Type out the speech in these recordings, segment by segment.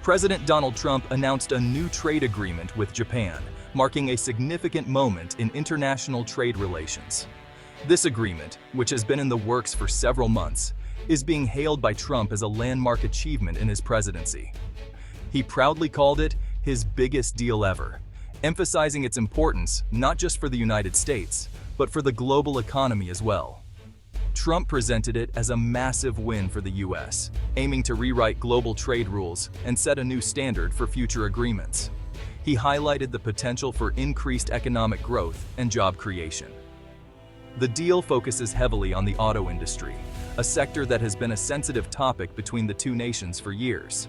President Donald Trump announced a new trade agreement with Japan, marking a significant moment in international trade relations. This agreement, which has been in the works for several months, is being hailed by Trump as a landmark achievement in his presidency. He proudly called it his biggest deal ever, emphasizing its importance not just for the United States, but for the global economy as well. Trump presented it as a massive win for the U.S., aiming to rewrite global trade rules and set a new standard for future agreements. He highlighted the potential for increased economic growth and job creation. The deal focuses heavily on the auto industry, a sector that has been a sensitive topic between the two nations for years.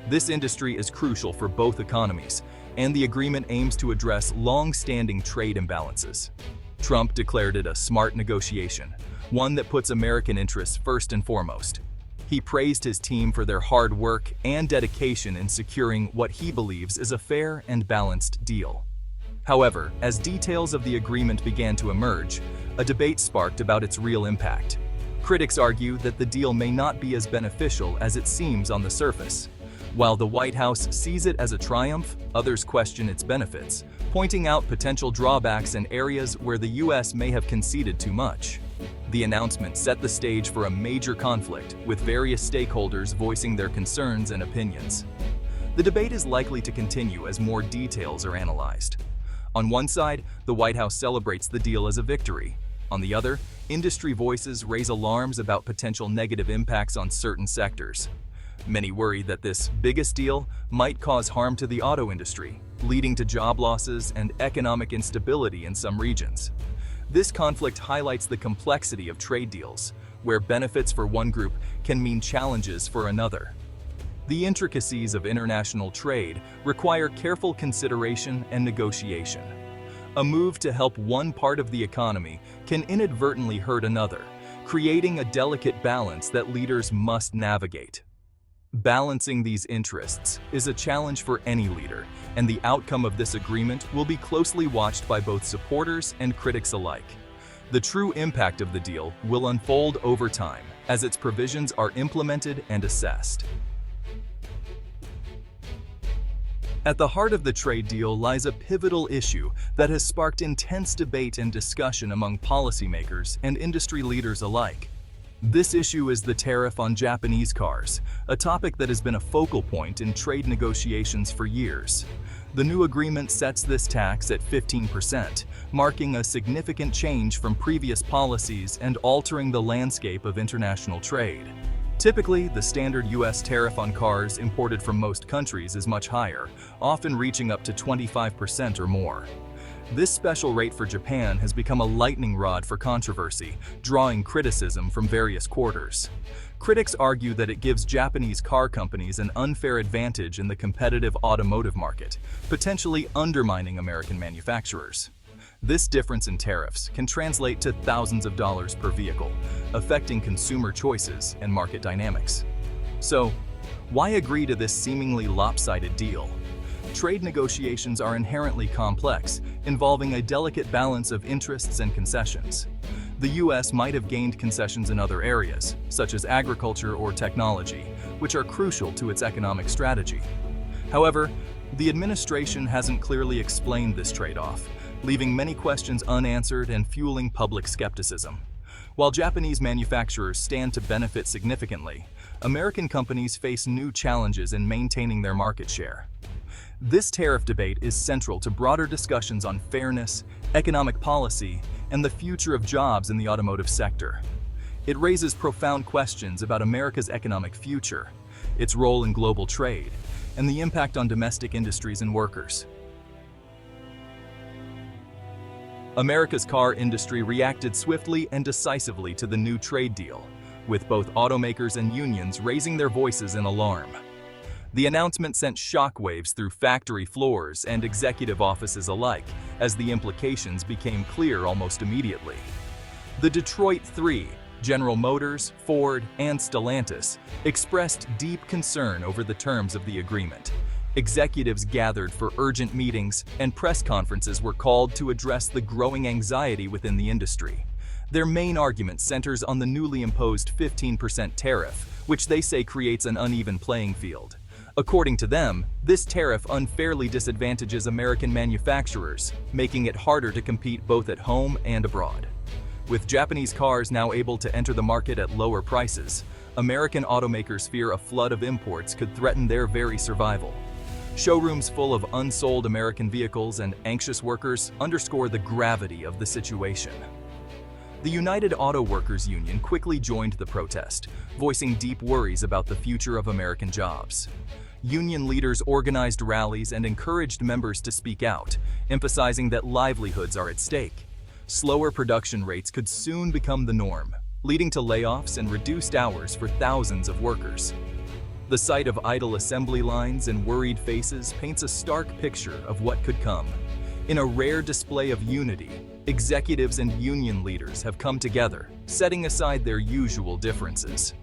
This industry is crucial for both economies, and the agreement aims to address long-standing trade imbalances. Trump declared it a smart negotiation, one that puts American interests first and foremost. He praised his team for their hard work and dedication in securing what he believes is a fair and balanced deal. However, as details of the agreement began to emerge, a debate sparked about its real impact. Critics argue that the deal may not be as beneficial as it seems on the surface. While the White House sees it as a triumph, others question its benefits, pointing out potential drawbacks and areas where the U.S. may have conceded too much. The announcement set the stage for a major conflict, with various stakeholders voicing their concerns and opinions. The debate is likely to continue as more details are analyzed. On one side, the White House celebrates the deal as a victory. On the other, industry voices raise alarms about potential negative impacts on certain sectors. Many worry that this biggest deal might cause harm to the auto industry, leading to job losses and economic instability in some regions. This conflict highlights the complexity of trade deals, where benefits for one group can mean challenges for another. The intricacies of international trade require careful consideration and negotiation. A move to help one part of the economy can inadvertently hurt another, creating a delicate balance that leaders must navigate. Balancing these interests is a challenge for any leader, and the outcome of this agreement will be closely watched by both supporters and critics alike. The true impact of the deal will unfold over time as its provisions are implemented and assessed. At the heart of the trade deal lies a pivotal issue that has sparked intense debate and discussion among policymakers and industry leaders alike. This issue is the tariff on Japanese cars, a topic that has been a focal point in trade negotiations for years. The new agreement sets this tax at 15%, marking a significant change from previous policies and altering the landscape of international trade. Typically, the standard U.S. tariff on cars imported from most countries is much higher, often reaching up to 25% or more. This special rate for Japan has become a lightning rod for controversy, drawing criticism from various quarters. Critics argue that it gives Japanese car companies an unfair advantage in the competitive automotive market, potentially undermining American manufacturers. This difference in tariffs can translate to thousands of dollars per vehicle, affecting consumer choices and market dynamics. So, why agree to this seemingly lopsided deal? Trade negotiations are inherently complex, involving a delicate balance of interests and concessions. The U.S. might have gained concessions in other areas, such as agriculture or technology, which are crucial to its economic strategy. However, the administration hasn't clearly explained this trade-off, leaving many questions unanswered and fueling public skepticism. While Japanese manufacturers stand to benefit significantly, American companies face new challenges in maintaining their market share. This tariff debate is central to broader discussions on fairness, economic policy, and the future of jobs in the automotive sector. It raises profound questions about America's economic future, its role in global trade, and the impact on domestic industries and workers. America's car industry reacted swiftly and decisively to the new trade deal, with both automakers and unions raising their voices in alarm. The announcement sent shockwaves through factory floors and executive offices alike, as the implications became clear almost immediately. The Detroit Three, General Motors, Ford, and Stellantis, expressed deep concern over the terms of the agreement. Executives gathered for urgent meetings, and press conferences were called to address the growing anxiety within the industry. Their main argument centers on the newly imposed 15% tariff, which they say creates an uneven playing field. According to them, this tariff unfairly disadvantages American manufacturers, making it harder to compete both at home and abroad. With Japanese cars now able to enter the market at lower prices, American automakers fear a flood of imports could threaten their very survival. Showrooms full of unsold American vehicles and anxious workers underscore the gravity of the situation. The United Auto Workers Union quickly joined the protest, voicing deep worries about the future of American jobs. Union leaders organized rallies and encouraged members to speak out, emphasizing that livelihoods are at stake. Slower production rates could soon become the norm, leading to layoffs and reduced hours for thousands of workers. The sight of idle assembly lines and worried faces paints a stark picture of what could come. In a rare display of unity, executives and union leaders have come together, setting aside their usual differences.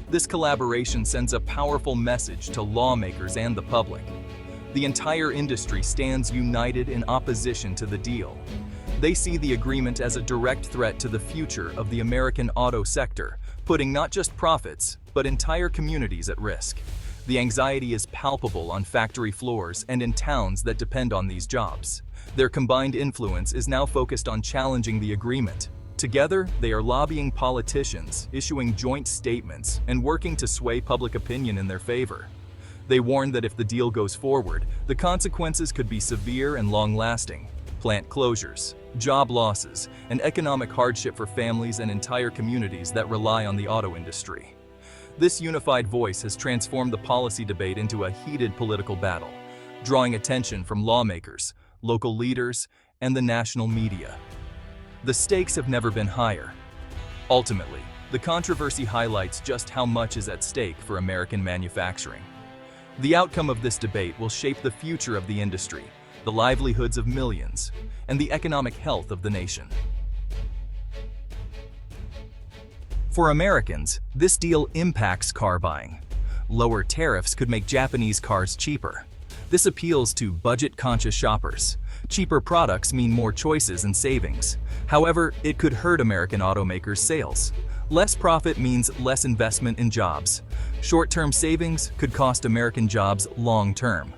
This collaboration sends a powerful message to lawmakers and the public. The entire industry stands united in opposition to the deal. They see the agreement as a direct threat to the future of the American auto sector, putting not just profits, but entire communities at risk. The anxiety is palpable on factory floors and in towns that depend on these jobs. Their combined influence is now focused on challenging the agreement. Together, they are lobbying politicians, issuing joint statements, and working to sway public opinion in their favor. They warn that if the deal goes forward, the consequences could be severe and long-lasting. Plant closures, job losses, and economic hardship for families and entire communities that rely on the auto industry. This unified voice has transformed the policy debate into a heated political battle, drawing attention from lawmakers, local leaders, and the national media. The stakes have never been higher. Ultimately, the controversy highlights just how much is at stake for American manufacturing. The outcome of this debate will shape the future of the industry, the livelihoods of millions, and the economic health of the nation. For Americans, this deal impacts car buying. Lower tariffs could make Japanese cars cheaper. This appeals to budget-conscious shoppers. Cheaper products mean more choices and savings. However, it could hurt American automakers' sales. Less profit means less investment in jobs. Short-term savings could cost American jobs long-term.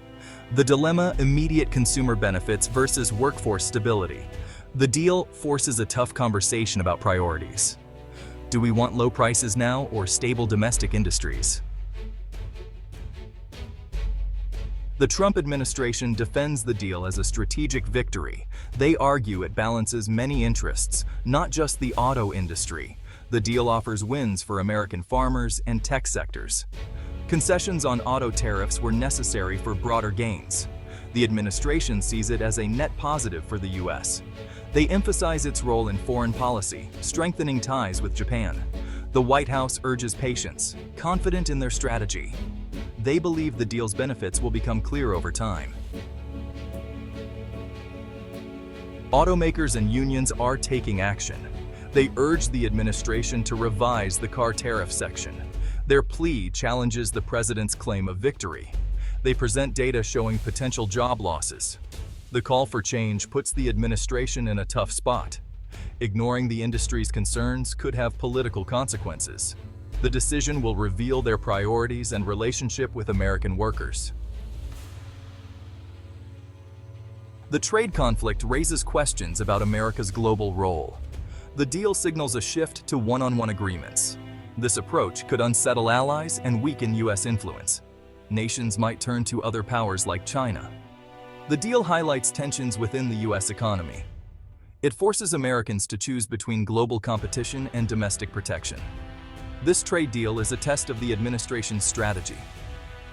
The dilemma: immediate consumer benefits versus workforce stability. The deal forces a tough conversation about priorities. Do we want low prices now or stable domestic industries? The Trump administration defends the deal as a strategic victory. They argue it balances many interests, not just the auto industry. The deal offers wins for American farmers and tech sectors. Concessions on auto tariffs were necessary for broader gains. The administration sees it as a net positive for the U.S. They emphasize its role in foreign policy, strengthening ties with Japan. The White House urges patience, confident in their strategy. They believe the deal's benefits will become clear over time. Automakers and unions are taking action. They urge the administration to revise the car tariff section. Their plea challenges the president's claim of victory. They present data showing potential job losses. The call for change puts the administration in a tough spot. Ignoring the industry's concerns could have political consequences. The decision will reveal their priorities and relationship with American workers. The trade conflict raises questions about America's global role. The deal signals a shift to one-on-one agreements. This approach could unsettle allies and weaken U.S. influence. Nations might turn to other powers like China. The deal highlights tensions within the U.S. economy. It forces Americans to choose between global competition and domestic protection. This trade deal is a test of the administration's strategy.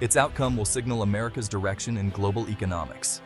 Its outcome will signal America's direction in global economics.